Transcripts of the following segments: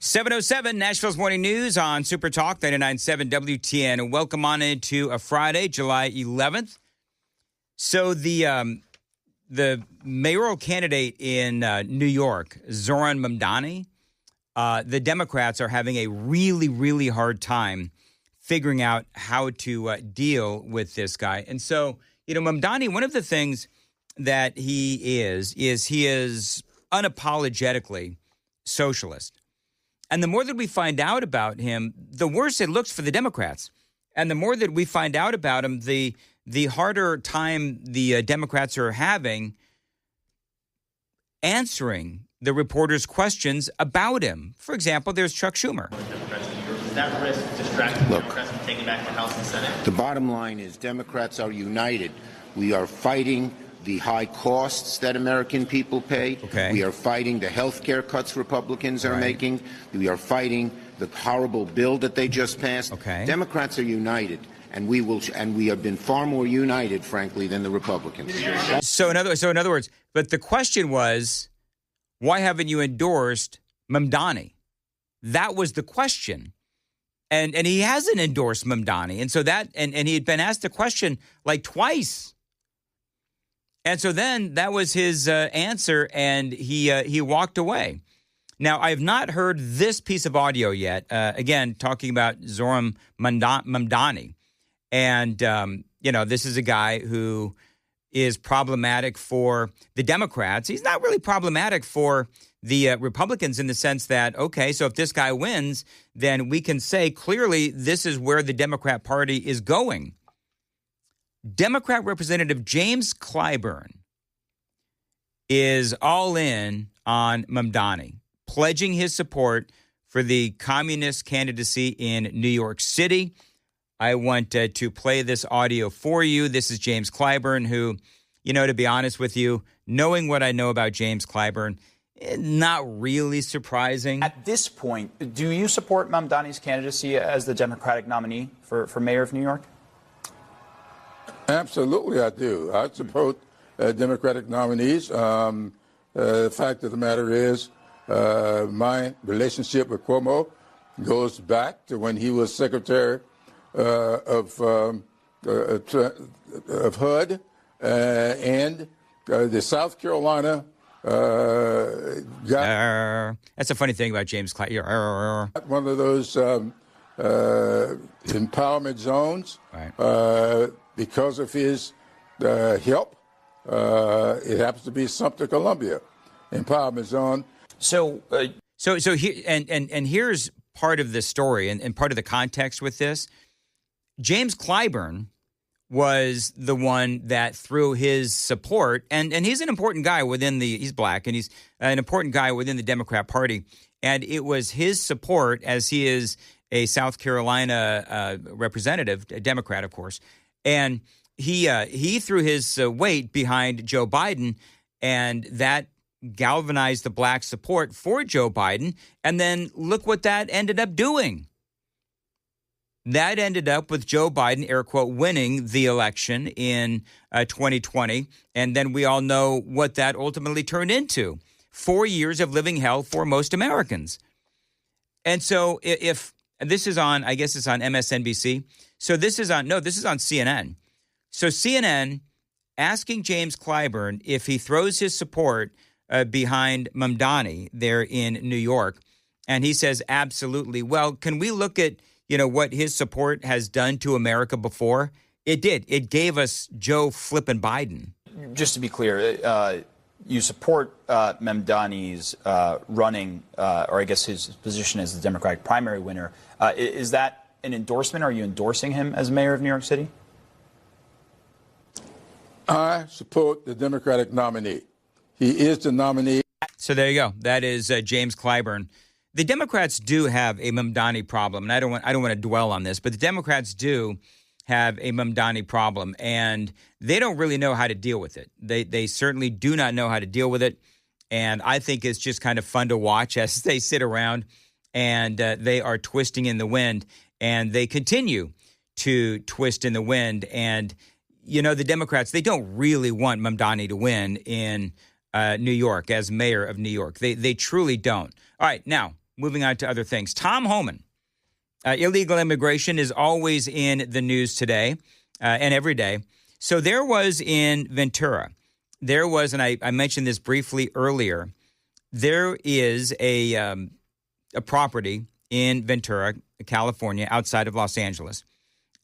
7:07, Nashville's Morning News on Super Talk 99.7 WTN. And welcome on into a Friday, July 11th. So the mayoral candidate in New York, Zohran Mamdani, the Democrats are having a really, really hard time figuring out how to deal with this guy. And so, Mamdani, one of the things that he is he is unapologetically socialist. And the more that we find out about him, the worse it looks for the Democrats. And the more that we find out about him, the harder time the Democrats are having answering the reporters' questions about him. For example, there's Chuck Schumer. Does that risk distracting Democrats from taking back the House and Senate? The bottom line is Democrats are united. We are fighting the high costs that American people pay. Okay. We are fighting the health care cuts Republicans are making. We are fighting the horrible bill that they just passed. Okay. Democrats are united, and we have been far more united, frankly, than the Republicans. So in other words, but the question was, why haven't you endorsed Mamdani? That was the question. And he hasn't endorsed Mamdani. And so and he had been asked the question like twice. And so then that was his answer, and he walked away. Now, I have not heard this piece of audio yet, again, talking about Zohran Mamdani. And, this is a guy who is problematic for the Democrats. He's not really problematic for the Republicans in the sense that, okay, so if this guy wins, then we can say clearly this is where the Democrat Party is going. Democrat Representative James Clyburn is all in on Mamdani, pledging his support for the communist candidacy in New York City. I want to play this audio for you. This is James Clyburn, who, to be honest with you, knowing what I know about James Clyburn, not really surprising. At this point, do you support Mamdani's candidacy as the Democratic nominee for mayor of New York? Absolutely, I do. I support Democratic nominees. The fact of the matter is, my relationship with Cuomo goes back to when he was Secretary of HUD, and the South Carolina got that's a funny thing about James Clyburn. One of those empowerment zones. Right. Because of his help. It happens to be Sumter, Columbia empowerment zone. So here and here's part of the story and part of the context with this. James Clyburn was the one that threw his support, and he's an important guy he's black, and he's an important guy within the Democrat Party. And it was his support, as he is a South Carolina representative, a Democrat, of course. And he threw his weight behind Joe Biden, and that galvanized the black support for Joe Biden. And then look what that ended up doing. That ended up with Joe Biden, air quote, winning the election in 2020. And then we all know what that ultimately turned into. 4 years of living hell for most Americans. And so if this is on, I guess it's on MSNBC. So this is on CNN. So CNN asking James Clyburn if he throws his support behind Mamdani there in New York. And he says, absolutely. Well, can we look at, what his support has done to America before? It did. It gave us Joe flippin' Biden. Just to be clear, you support Mamdani's running, or I guess his position as the Democratic primary winner. Is that an endorsement? Are you endorsing him as mayor of New York City? I support the Democratic nominee. He is the nominee. So there you go. That is James Clyburn. The Democrats do have a Mamdani problem, and I don't want to dwell on this, but the Democrats do have a Mamdani problem, and they don't really know how to deal with it. They certainly do not know how to deal with it, and I think it's just kind of fun to watch as they sit around and they are twisting in the wind, and they continue to twist in the wind. And, the Democrats, they don't really want Mamdani to win in New York as mayor of New York. They truly don't. All right, now, moving on to other things. Tom Homan. Illegal immigration is always in the news today and every day. So there was in Ventura, there was, and I mentioned this briefly earlier, there is a property in Ventura, California, outside of Los Angeles.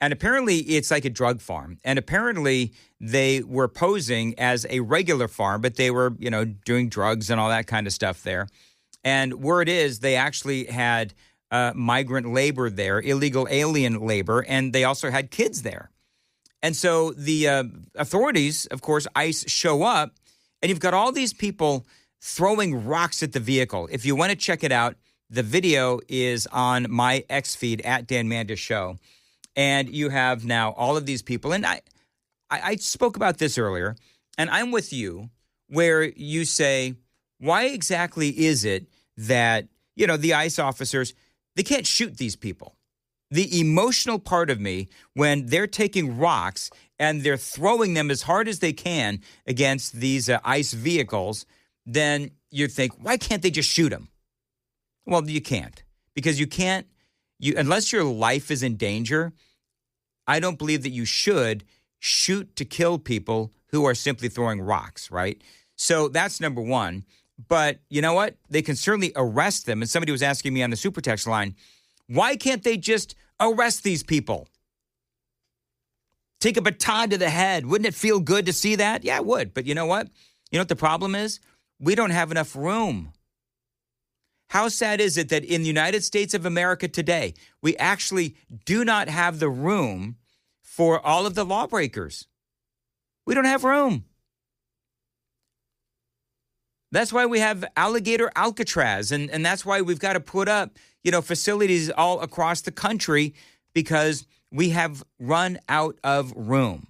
And apparently it's like a drug farm. And apparently they were posing as a regular farm, but they were, doing drugs and all that kind of stuff there. And word is they actually had migrant labor there, illegal alien labor, and they also had kids there. And so the authorities, of course, ICE, show up, and you've got all these people throwing rocks at the vehicle. If you want to check it out, the video is on my X feed at Dan Mandis Show. And you have now all of these people. And I spoke about this earlier, and I'm with you, where you say, why exactly is it that, the ICE officers, they can't shoot these people? The emotional part of me, when they're taking rocks and they're throwing them as hard as they can against these ICE vehicles, then you think, why can't they just shoot them? Well, you can't, because you can't, unless your life is in danger, I don't believe that you should shoot to kill people who are simply throwing rocks, right? So that's number one. But you know what? They can certainly arrest them. And somebody was asking me on the super text line, why can't they just arrest these people? Take a baton to the head. Wouldn't it feel good to see that? Yeah, it would. But you know what? You know what the problem is? We don't have enough room. How sad is it that in the United States of America today, we actually do not have the room for all of the lawbreakers? We don't have room. That's why we have alligator Alcatraz, and that's why we've got to put up, facilities all across the country, because we have run out of room.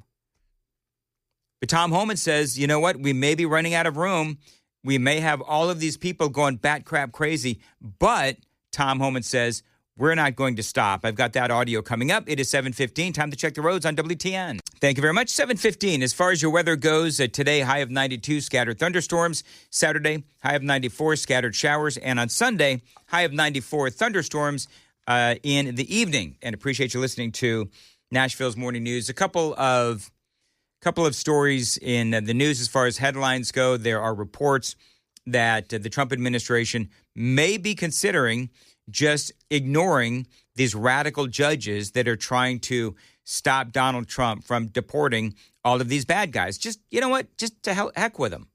But Tom Homan says, you know what? We may be running out of room. We may have all of these people going bat crap crazy, but Tom Homan says, we're not going to stop. I've got that audio coming up. It is 7:15. Time to check the roads on WTN. Thank you very much. 7:15. As far as your weather goes, today, high of 92, scattered thunderstorms. Saturday, high of 94, scattered showers. And on Sunday, high of 94, thunderstorms in the evening. And appreciate you listening to Nashville's Morning News. A couple of stories in the news as far as headlines go. There are reports that the Trump administration may be considering just ignoring these radical judges that are trying to stop Donald Trump from deporting all of these bad guys. Just, you know what? Just to heck with them.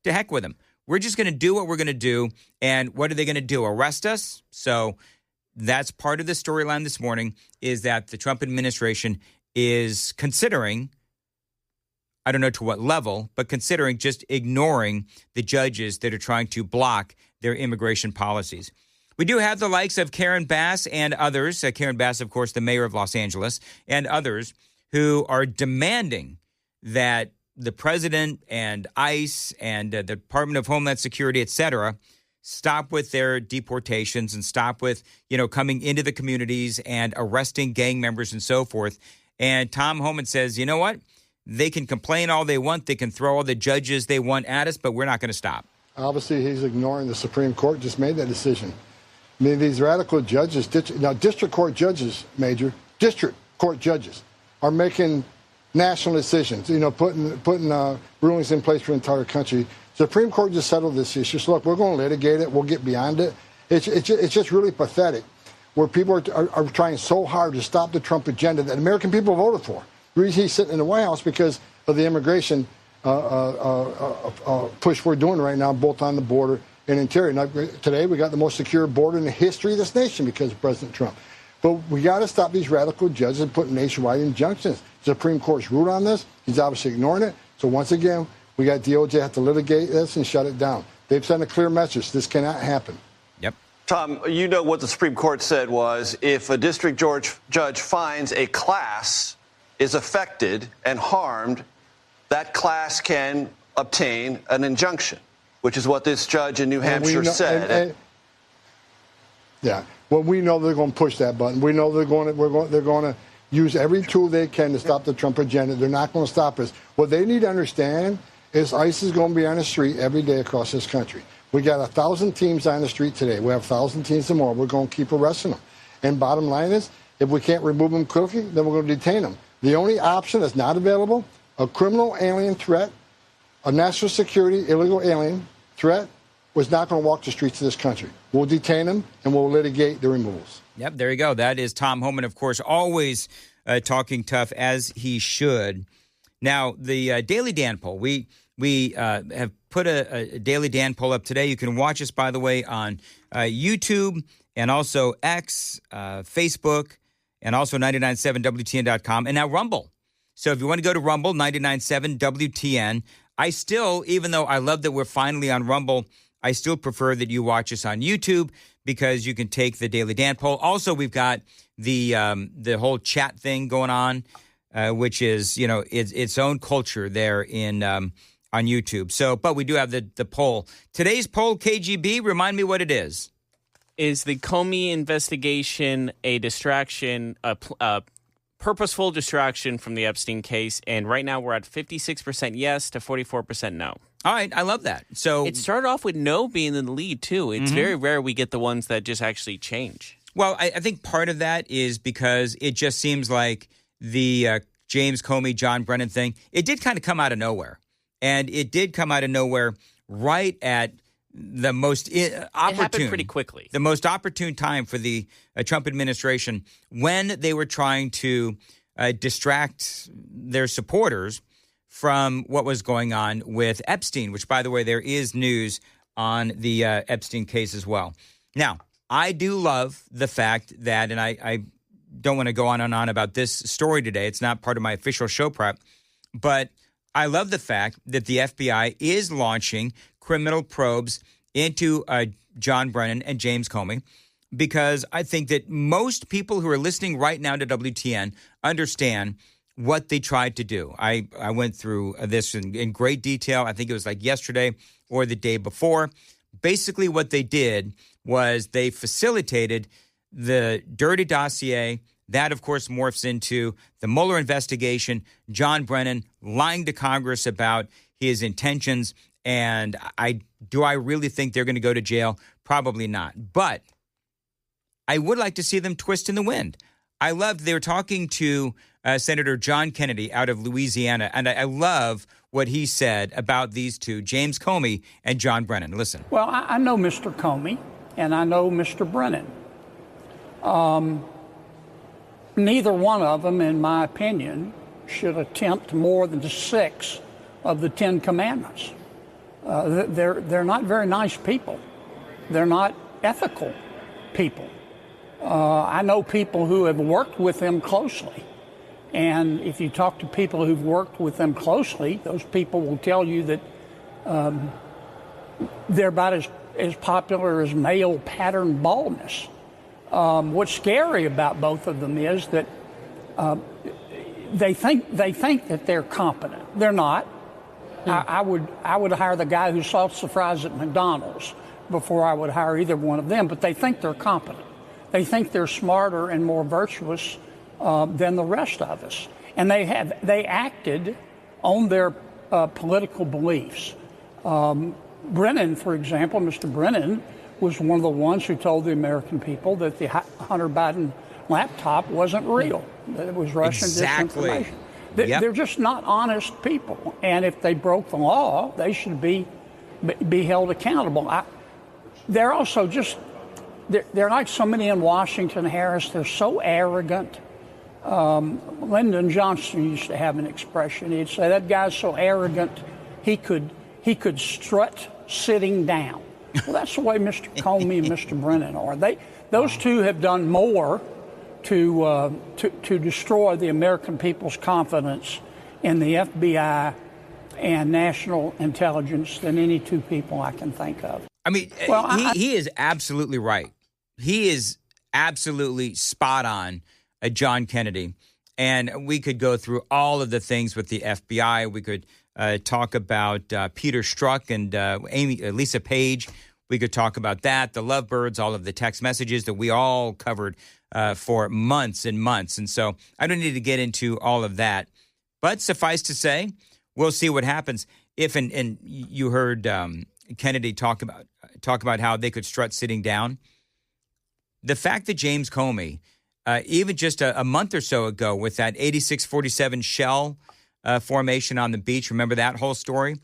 To heck with them. We're just going to do what we're going to do. And what are they going to do? Arrest us? So that's part of the storyline this morning, is that the Trump administration is considering, I don't know to what level, but considering just ignoring the judges that are trying to block their immigration policies. We do have the likes of Karen Bass and others. Karen Bass, of course, the mayor of Los Angeles, and others who are demanding that the president and ICE and the Department of Homeland Security, et cetera, stop with their deportations and stop with, coming into the communities and arresting gang members and so forth. And Tom Homan says, you know what? They can complain all they want. They can throw all the judges they want at us, but we're not going to stop. Obviously, he's ignoring the Supreme Court just made that decision. I mean, these radical judges, district court judges, district court judges are making national decisions, putting rulings in place for the entire country. Supreme Court just settled this issue. So, look, we're going to litigate it. We'll get beyond it. It's just really pathetic where people are trying so hard to stop the Trump agenda that American people voted for. The reason he's sitting in the White House because of the immigration push we're doing right now, both on the border and interior. Now, today, we got the most secure border in the history of this nation because of President Trump. But we got to stop these radical judges and put nationwide injunctions. The Supreme Court's ruled on this. He's obviously ignoring it. So once again, we got DOJ have to litigate this and shut it down. They've sent a clear message. This cannot happen. Yep. Tom, what the Supreme Court said was if a district judge finds a class is affected and harmed, that class can obtain an injunction, which is what this judge in New Hampshire said. Yeah. Well, we know they're going to push that button. We know they're going to use every tool they can to stop the Trump agenda. They're not going to stop us. What they need to understand is ICE is going to be on the street every day across this country. We got 1,000 teams on the street today. We have 1,000 teams or more. We're going to keep arresting them. And bottom line is, if we can't remove them quickly, then we're going to detain them. The only option that's not available, a criminal alien threat, a national security illegal alien threat, was not going to walk the streets of this country. We'll detain them, and we'll litigate the removals. Yep, there you go. That is Tom Homan, of course, always talking tough, as he should. Now, the Daily Dan poll, we have put a Daily Dan poll up today. You can watch us, by the way, on YouTube and also X, Facebook, and also 997WTN.com, and now Rumble. So if you want to go to Rumble, 997WTN, I still, even though I love that we're finally on Rumble, I still prefer that you watch us on YouTube because you can take the Daily Dan poll. Also, we've got the whole chat thing going on, which is, its own culture there on YouTube. So, but we do have the poll. Today's poll, KGB, remind me what it is. Is the Comey investigation a distraction, a purposeful distraction from the Epstein case? And right now we're at 56% yes to 44% no. All right, I love that. So it started off with no being in the lead, too. It's very rare we get the ones that just actually change. Well, I think part of that is because it just seems like the James Comey, John Brennan thing, it did kind of come out of nowhere. And it did come out of nowhere right at the most opportune. It happened pretty quickly. The most opportune time for the Trump administration when they were trying to distract their supporters from what was going on with Epstein, which, by the way, there is news on the Epstein case as well. Now, I do love the fact that, and I don't want to go on and on about this story today. It's not part of my official show prep, but I love the fact that the FBI is launching criminal probes into John Brennan and James Comey, because I think that most people who are listening right now to WTN understand what they tried to do. I went through this in great detail. I think it was like yesterday or the day before. Basically, what they did was they facilitated the dirty dossier. That, of course, morphs into the Mueller investigation, John Brennan lying to Congress about his intentions. And do I really think they're going to go to jail? Probably not. But I would like to see them twist in the wind. I loved they were talking to Senator John Kennedy out of Louisiana, and I love what he said about these two, James Comey and John Brennan. Listen. Well, I know Mr. Comey, and I know Mr. Brennan. Neither one of them, in my opinion, should attempt more than 6 of the 10 commandments. They're not very nice people. They're not ethical people. I know people who have worked with them closely. And if you talk to people who've worked with them closely, those people will tell you that they're about as popular as male pattern baldness. What's scary about both of them is that they think that they're competent. They're not. I would hire the guy who salts the fries at McDonald's before I would hire either one of them. But they think they're competent. They think they're smarter and more virtuous than the rest of us, and they acted on their political beliefs. Brennan, for example, Mr. Brennan was one of the ones who told the American people that the Hunter Biden laptop wasn't real, that it was Russian disinformation. They're just not honest people, and if they broke the law, they should be held accountable. They're also just they're like so many in Washington, Harris. They're so arrogant. Lyndon Johnson used to have an expression. He'd say, that guy's so arrogant he could strut sitting down. Well, that's the way Mr. Comey and Mr. Brennan are. Those two have done more to destroy the American people's confidence in the FBI and national intelligence than any two people I can think of. I mean, he is absolutely right. He is absolutely spot on, John Kennedy. And we could go through all of the things with the FBI. We could talk about Peter Strzok and Lisa Page. We could talk about that, the lovebirds, all of the text messages that we all covered for months and months. And so I don't need to get into all of that. But suffice to say, we'll see what happens. And you heard Kennedy talk about talk about how they could strut sitting down. The fact that James Comey, even just a month or so ago with that 86-47 shell formation on the beach, remember that whole story?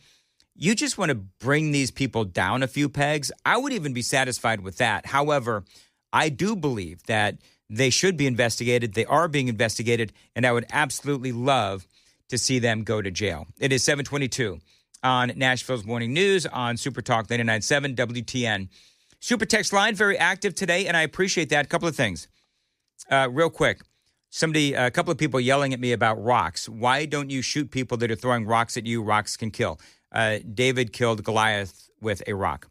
You just want to bring these people down a few pegs. I would even be satisfied with that. However, I do believe that they should be investigated. They are being investigated, and I would absolutely love to see them go to jail. It is 7:22 on Nashville's Morning News on Super Talk 99.7 WTN. Super text line, very active today, and I appreciate that. A couple of things. Real quick. A couple of people yelling at me about rocks. Why don't you shoot people that are throwing rocks at you? Rocks can kill. David killed Goliath with a rock.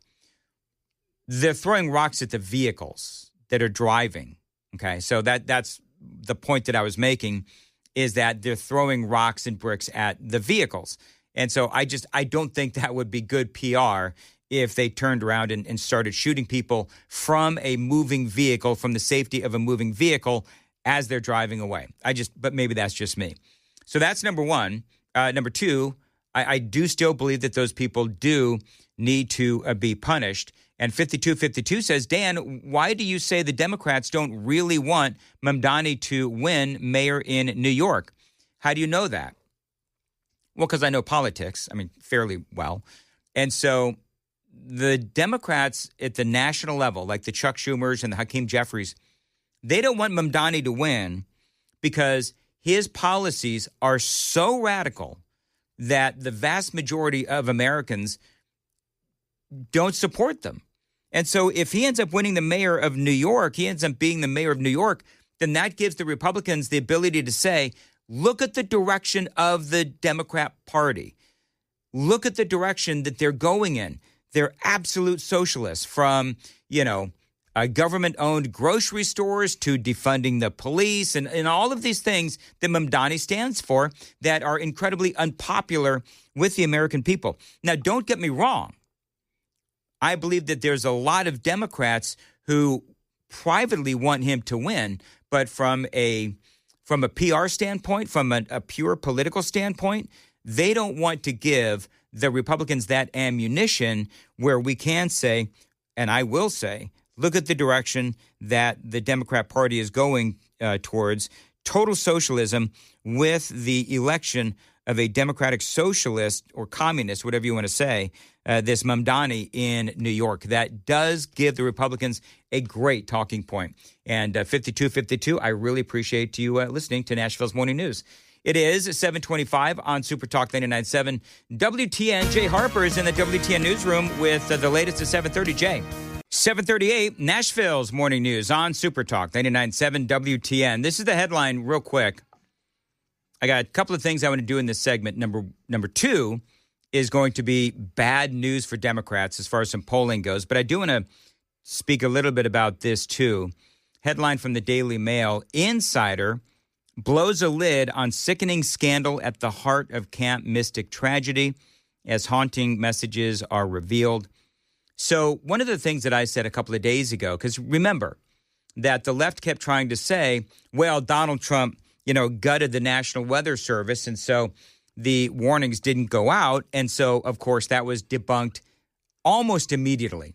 They're throwing rocks at the vehicles that are driving. Okay, so that's the point that I was making, is that they're throwing rocks and bricks at the vehicles. And so I don't think that would be good PR if they turned around and started shooting people from a moving vehicle, from the safety of a moving vehicle as they're driving away. But maybe that's just me. So that's number one. Number two, I do still believe that those people do need to be punished. And 5252 says, Dan, why do you say the Democrats don't really want Mamdani to win mayor in New York? How do you know that? Well, because I know politics, fairly well. And so the Democrats at the national level, like the Chuck Schumers and the Hakeem Jeffries, they don't want Mamdani to win because his policies are so radical that the vast majority of Americans don't support them. And so if he ends up winning the mayor of New York, he ends up being the mayor of New York, then that gives the Republicans the ability to say, look at the direction of the Democrat Party. Look at the direction that they're going in. They're absolute socialists, from, government-owned grocery stores to defunding the police and all of these things that Mamdani stands for that are incredibly unpopular with the American people. Now, don't get me wrong. I believe that there's a lot of Democrats who privately want him to win, but from a PR standpoint, from a pure political standpoint, they don't want to give the Republicans that ammunition where we can say, and I will say, look at the direction that the Democrat Party is going towards, total socialism with the election of a democratic socialist or communist, whatever you want to say, this Mamdani in New York. That does give the Republicans a great talking point. And 5252, I really appreciate you listening to Nashville's Morning News. It is 7:25 on Super Talk 99.7 WTN. Jay Harper is in the WTN newsroom with the latest at 7:30. Jay. 7:38, Nashville's Morning News on Super Talk 99.7 WTN. This is the headline real quick. I got a couple of things I want to do in this segment. Number two is going to be bad news for Democrats as far as some polling goes. But I do want to speak a little bit about this too. Headline from the Daily Mail, Insider blows a lid on sickening scandal at the heart of Camp Mystic tragedy as haunting messages are revealed. So one of the things that I said a couple of days ago, because remember that the left kept trying to say, well, Donald Trump, gutted the National Weather Service, and so the warnings didn't go out. And so, of course, that was debunked almost immediately.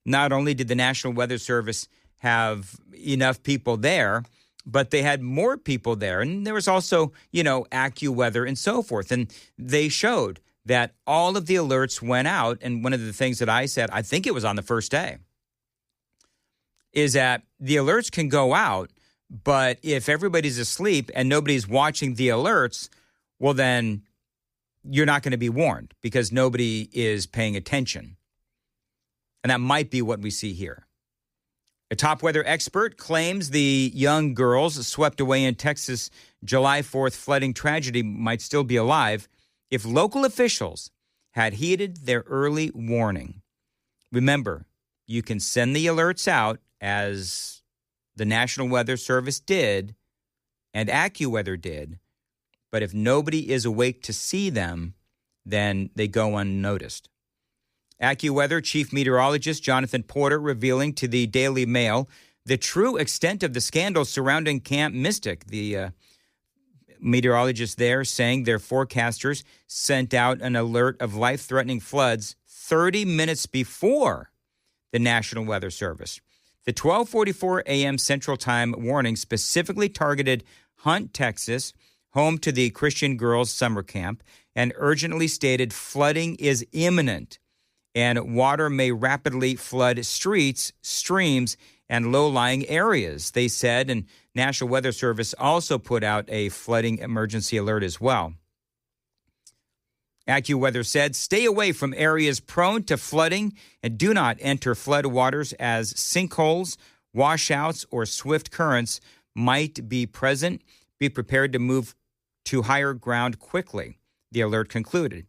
Not only did the National Weather Service have enough people there, but they had more people there. And there was also, AccuWeather and so forth. And they showed that all of the alerts went out. And one of the things that I said, I think it was on the first day, is that the alerts can go out, but if everybody's asleep and nobody's watching the alerts, well, then you're not going to be warned because nobody is paying attention. And that might be what we see here. A top weather expert claims the young girls swept away in Texas July 4th flooding tragedy might still be alive if local officials had heeded their early warning. Remember, you can send the alerts out as the National Weather Service did and AccuWeather did, but if nobody is awake to see them, then they go unnoticed. AccuWeather Chief Meteorologist Jonathan Porter revealing to the Daily Mail the true extent of the scandal surrounding Camp Mystic. The meteorologist there saying their forecasters sent out an alert of life-threatening floods 30 minutes before the National Weather Service. The 12:44 a.m. Central Time warning specifically targeted Hunt, Texas, home to the Christian Girls Summer Camp, and urgently stated flooding is imminent and water may rapidly flood streets, streams, and low-lying areas, they said. And National Weather Service also put out a flooding emergency alert as well. AccuWeather said, stay away from areas prone to flooding and do not enter flood waters as sinkholes, washouts, or swift currents might be present. Be prepared to move to higher ground quickly, the alert concluded.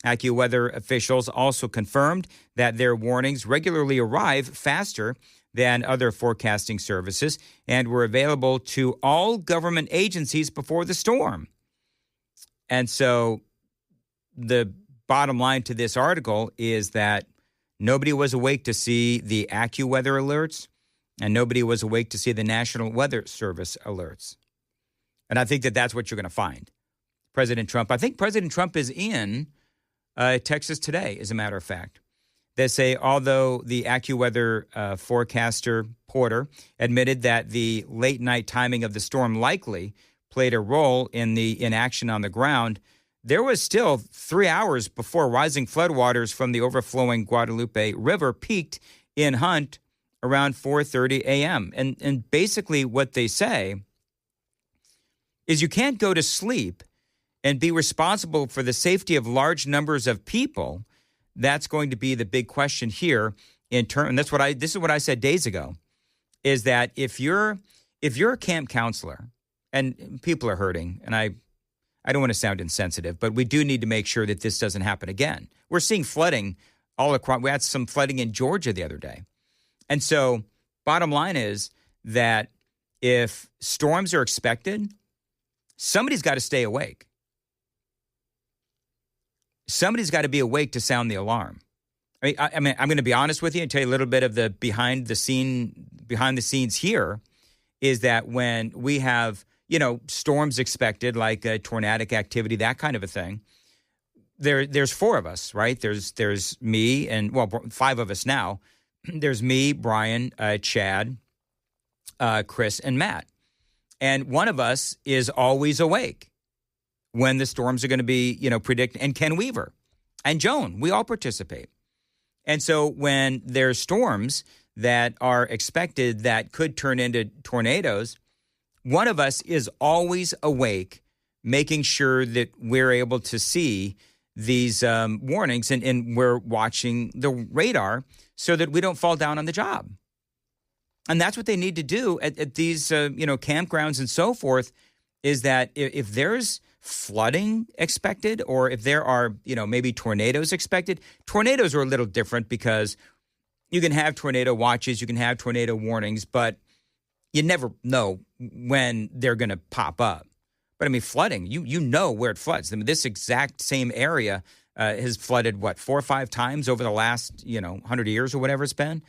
AccuWeather officials also confirmed that their warnings regularly arrive faster than other forecasting services and were available to all government agencies before the storm. And so the bottom line to this article is that nobody was awake to see the AccuWeather alerts, and nobody was awake to see the National Weather Service alerts. And I think that that's what you're going to find. President Trump, I think President Trump is in Texas today, as a matter of fact. They say, although the AccuWeather forecaster Porter admitted that the late night timing of the storm likely played a role in the inaction on the ground, there was still 3 hours before rising floodwaters from the overflowing Guadalupe River peaked in Hunt around 4:30 a.m. And basically what they say is you can't go to sleep and be responsible for the safety of large numbers of people. That's going to be the big question here in turn. And this is what I said days ago, is that if you're a camp counselor and people are hurting, and I don't want to sound insensitive, but we do need to make sure that this doesn't happen again. We're seeing flooding all across. We had some flooding in Georgia the other day. And so bottom line is that if storms are expected, somebody's got to stay awake. Somebody's got to be awake to sound the alarm. I mean, I'm going to be honest with you and tell you a little bit of the behind the scenes here is that when we have, storms expected, like tornadic activity, that kind of a thing, there's four of us, right? There's me and, five of us now. There's me, Brian, Chad, Chris, and Matt. And one of us is always awake when the storms are going to be, predicted. And Ken Weaver and Joan, we all participate. And so when there's storms that are expected that could turn into tornadoes, one of us is always awake, making sure that we're able to see these warnings and we're watching the radar so that we don't fall down on the job. And that's what they need to do at these, campgrounds and so forth, is that if there's flooding expected or if there are, maybe tornadoes expected, tornadoes are a little different because you can have tornado watches, you can have tornado warnings, but you never know when they're going to pop up. But I mean, flooding, you know where it floods. I mean, this exact same area has flooded, 4 or 5 times over the last, 100 years or whatever it's been.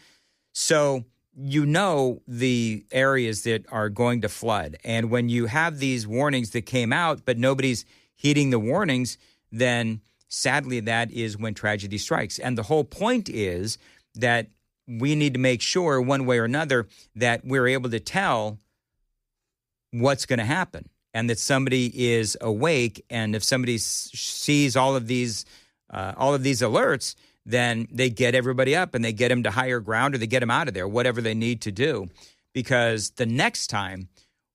So the areas that are going to flood. And when you have these warnings that came out, but nobody's heeding the warnings, then sadly that is when tragedy strikes. And the whole point is that we need to make sure one way or another that we're able to tell what's going to happen and that somebody is awake. And if somebody sees all of these alerts, then they get everybody up and they get them to higher ground or they get them out of there, whatever they need to do, because the next time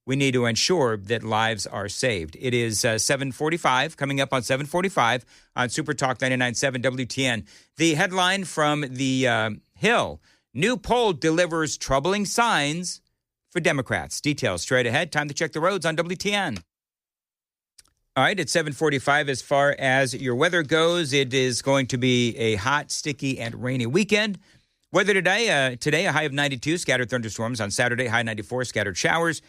we need to ensure that lives are saved. It is 7:45, coming up on 7:45 on Super Talk 99.7 WTN. The headline from the Hill, new poll delivers troubling signs for Democrats. Details straight ahead. Time to check the roads on WTN. All right, it's 7:45. As far as your weather goes, it is going to be a hot, sticky, and rainy weekend. Weather today, a high of 92, scattered thunderstorms. On Saturday, high 94, scattered showers.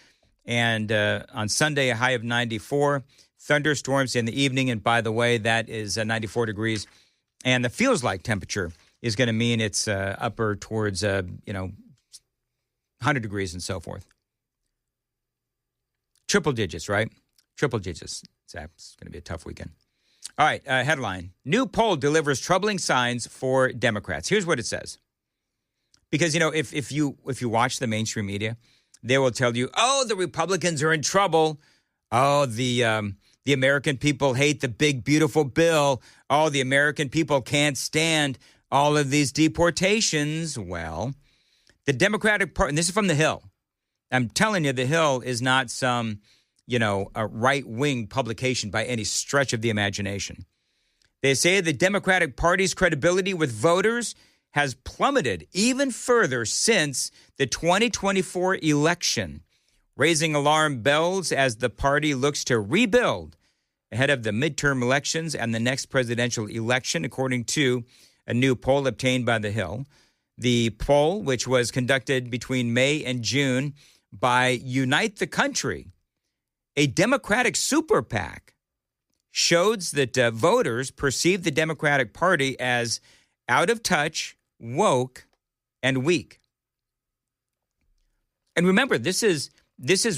And on Sunday, a high of 94, thunderstorms in the evening. And by the way, that is 94 degrees. And the feels-like temperature is going to mean it's upper towards, 100 degrees and so forth. Triple digits, right? Triple digits. It's going to be a tough weekend. All right, headline. New poll delivers troubling signs for Democrats. Here's what it says. Because, if you watch the mainstream media, they will tell you, oh, the Republicans are in trouble. Oh, the American people hate the big, beautiful bill. Oh, the American people can't stand all of these deportations. Well, the Democratic Party, and this is from The Hill. I'm telling you, The Hill is not some, a right-wing publication by any stretch of the imagination. They say the Democratic Party's credibility with voters has plummeted even further since the 2024 election, raising alarm bells as the party looks to rebuild ahead of the midterm elections and the next presidential election, according to a new poll obtained by The Hill. The poll, which was conducted between May and June by Unite the Country, a Democratic super PAC, shows that voters perceive the Democratic Party as out of touch, woke, and weak. And remember, this is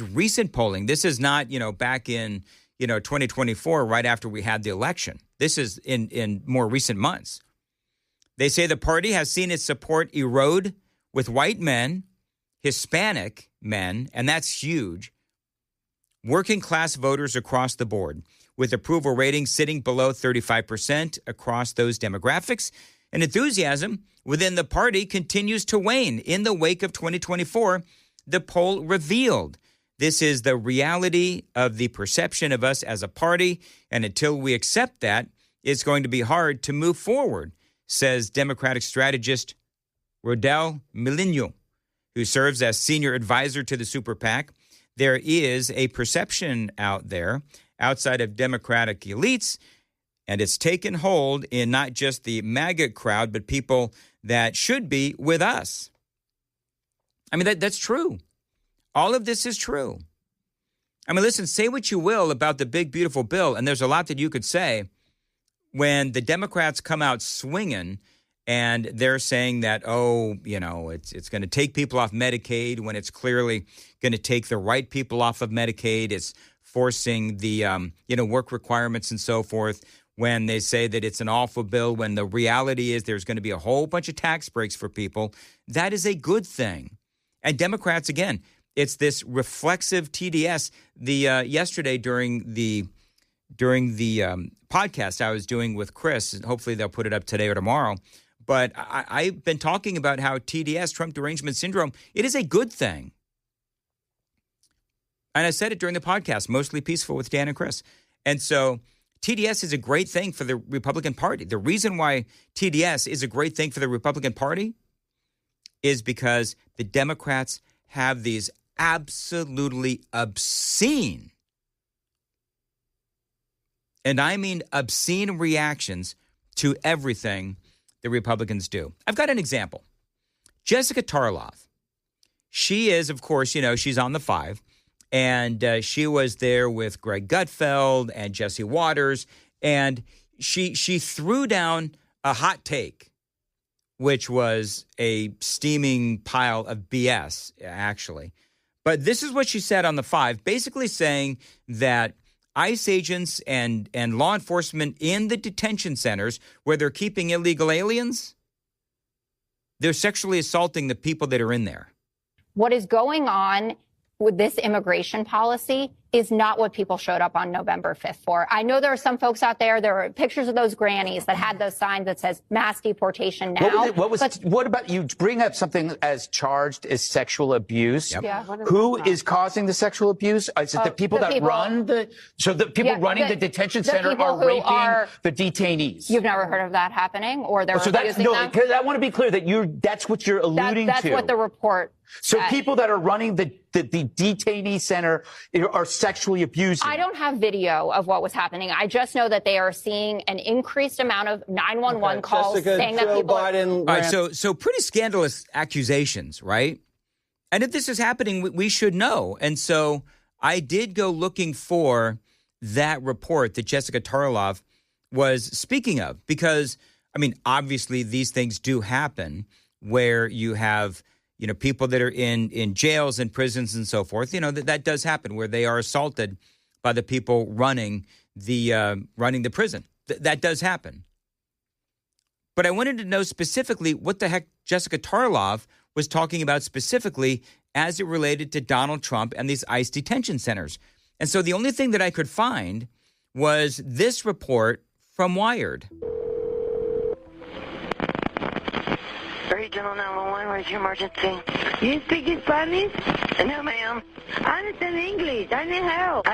recent polling. This is not, back in, 2024, right after we had the election. This is in more recent months. They say the party has seen its support erode with white men, Hispanic men, and that's huge, working class voters across the board, with approval ratings sitting below 35% across those demographics. And enthusiasm within the party continues to wane. In the wake of 2024, the poll revealed this is the reality of the perception of us as a party, and until we accept that, it's going to be hard to move forward, says Democratic strategist Rodel Milinho, who serves as senior advisor to the super PAC. There is a perception out there outside of Democratic elites, and it's taken hold in not just the MAGA crowd, but people that should be with us. I mean, that's true. All of this is true. I mean, listen, say what you will about the big, beautiful bill, and there's a lot that you could say when the Democrats come out swinging and they're saying that, it's going to take people off Medicaid when it's clearly going to take the right people off of Medicaid. It's forcing the, work requirements and so forth. When they say that it's an awful bill, when the reality is there's going to be a whole bunch of tax breaks for people, that is a good thing. And Democrats, again, it's this reflexive TDS. Yesterday during the podcast I was doing with Chris, and hopefully they'll put it up today or tomorrow, but I've been talking about how TDS, Trump Derangement Syndrome, it is a good thing. And I said it during the podcast, Mostly Peaceful with Dan and Chris. And so TDS is a great thing for the Republican Party. The reason why TDS is a great thing for the Republican Party is because the Democrats have these absolutely obscene, and I mean obscene, reactions to everything the Republicans do. I've got an example. Jessica Tarlov. She is, of course, she's on the 5, and she was there with Greg Gutfeld and Jesse Waters, and she threw down a hot take, which was a steaming pile of BS, actually. But this is what she said on the 5, basically saying that ICE agents and law enforcement in the detention centers where they're keeping illegal aliens, they're sexually assaulting the people that are in there. What is going on with this immigration policy is not what people showed up on November 5th for. I know there are some folks out there are pictures of those grannies that had those signs that says mass deportation now. What about you bring up something as charged as sexual abuse? Yep. Yeah. Who is causing the sexual abuse? Is it the people that run the detention center are raping the detainees? You've never heard of that happening, or they're abusing them? Because I want to be clear that that's what you're alluding to. That's what the report So people that are running the detainee center are sexually abusing. I don't have video of what was happening. I just know that they are seeing an increased amount of 911 calls Jessica, saying Joe that people Biden All right, so pretty scandalous accusations, right? And if this is happening, we should know. And so I did go looking for that report that Jessica Tarlov was speaking of, because, I mean, obviously these things do happen where you have people that are in jails and prisons and so forth, that does happen where they are assaulted by the people running the prison. That does happen. But I wanted to know specifically what the heck Jessica Tarlov was talking about specifically as it related to Donald Trump and these ICE detention centers. And so the only thing that I could find was this report from Wired. Regional 911, where's your emergency? You speak Spanish? No, ma'am. I understand English. I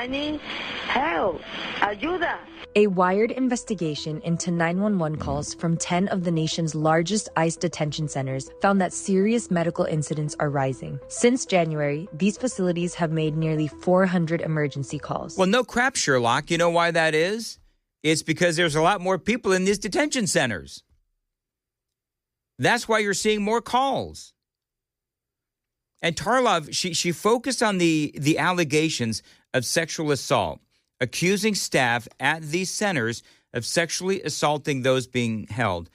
need help. Ayuda. A Wired investigation into 911 calls from 10 of the nation's largest ICE detention centers found that serious medical incidents are rising. Since January, these facilities have made nearly 400 emergency calls. Well, no crap, Sherlock. You know why that is? It's because there's a lot more people in these detention centers. That's why you're seeing more calls. And Tarlov, she focused on the allegations of sexual assault, accusing staff at these centers of sexually assaulting those being held.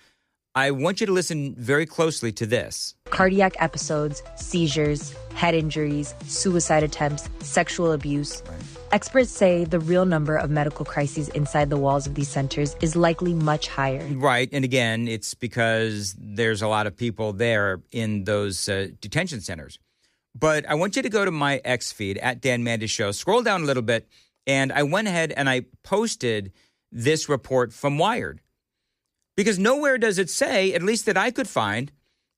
I want you to listen very closely to this. Cardiac episodes, seizures, head injuries, suicide attempts, sexual abuse. Right. Experts say the real number of medical crises inside the walls of these centers is likely much higher. Right. And again, it's because there's a lot of people there in those detention centers. But I want you to go to my X feed, at Dan Mandis Show. Scroll down a little bit. And I went ahead and I posted this report from Wired. Because nowhere does it say, at least that I could find,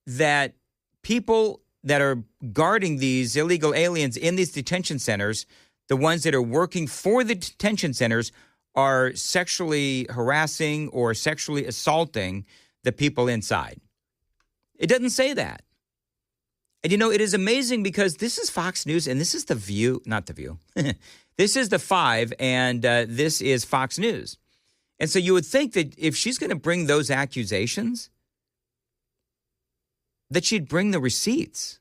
that people that are guarding these illegal aliens in these detention centers, the ones that are working for the detention centers, are sexually harassing or sexually assaulting the people inside. It doesn't say that. And, you know, it is amazing because this is Fox News and this is The View, not The View. This is The Five and this is Fox News. And so you would think that if she's going to bring those accusations, that she'd bring the receipts.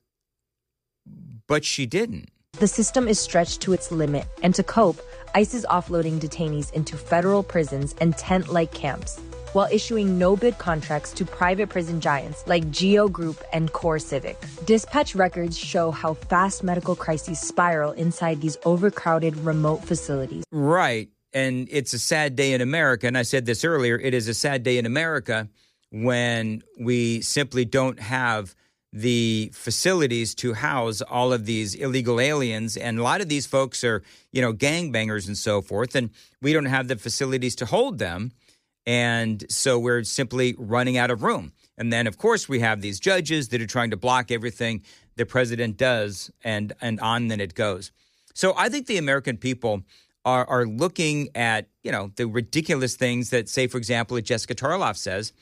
But she didn't. The system is stretched to its limit, and to cope, ICE is offloading detainees into federal prisons and tent-like camps, while issuing no-bid contracts to private prison giants like Geo Group and Core Civic. Dispatch records show how fast medical crises spiral inside these overcrowded remote facilities. Right. And it's a sad day in America. And I said this earlier, it is a sad day in America when we simply don't have the facilities to house all of these illegal aliens. And a lot of these folks are, you know, gangbangers and so forth. And we don't have the facilities to hold them. And so we're simply running out of room. And then, of course, we have these judges that are trying to block everything the president does, and on then it goes. So I think the American people are looking at, you know, the ridiculous things that, say, for example, that Jessica Tarloff says,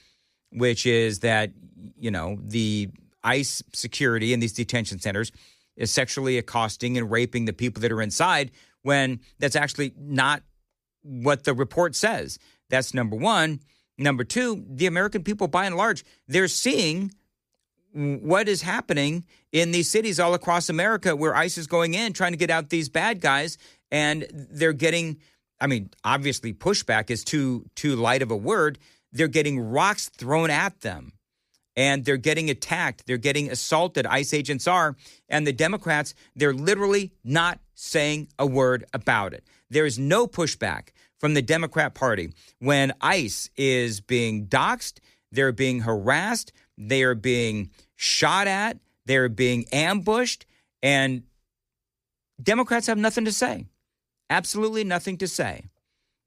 which is that, you know, the ICE security in these detention centers is sexually accosting and raping the people that are inside, when that's actually not what the report says. That's number one. Number two, the American people, by and large, they're seeing what is happening in these cities all across America where ICE is going in, trying to get out these bad guys. And they're getting, I mean, obviously pushback is too light of a word. They're getting rocks thrown at them. And they're getting attacked. They're getting assaulted. ICE agents are. And the Democrats, they're literally not saying a word about it. There is no pushback from the Democrat Party when ICE is being doxxed, they're being harassed, they are being shot at, they're being ambushed, and Democrats have nothing to say. Absolutely nothing to say.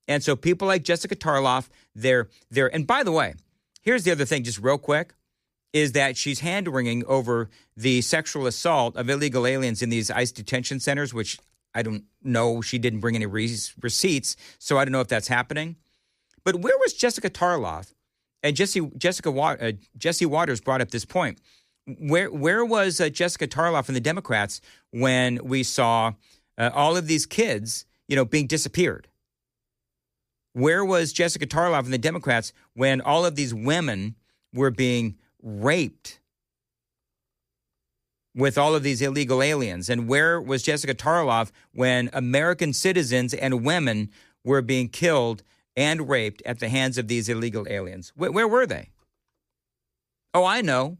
And so people like Jessica Tarloff, they're and by the way, here's the other thing, just real quick, is that she's hand-wringing over the sexual assault of illegal aliens in these ICE detention centers, which I don't know. She didn't bring any receipts, so I don't know if that's happening. But where was Jessica Tarloff? And Jesse Waters brought up this point. Where was Jessica Tarloff and the Democrats when we saw all of these kids, you know, being disappeared? Where was Jessica Tarloff and the Democrats when all of these women were being raped with all of these illegal aliens? And where was Jessica Tarloff when American citizens and women were being killed and raped at the hands of these illegal aliens? Where were they? Oh, I know.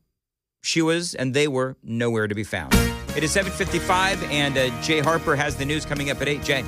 She was, and they were nowhere to be found. It is 7:55, and Jay Harper has the news coming up at 8. Jay.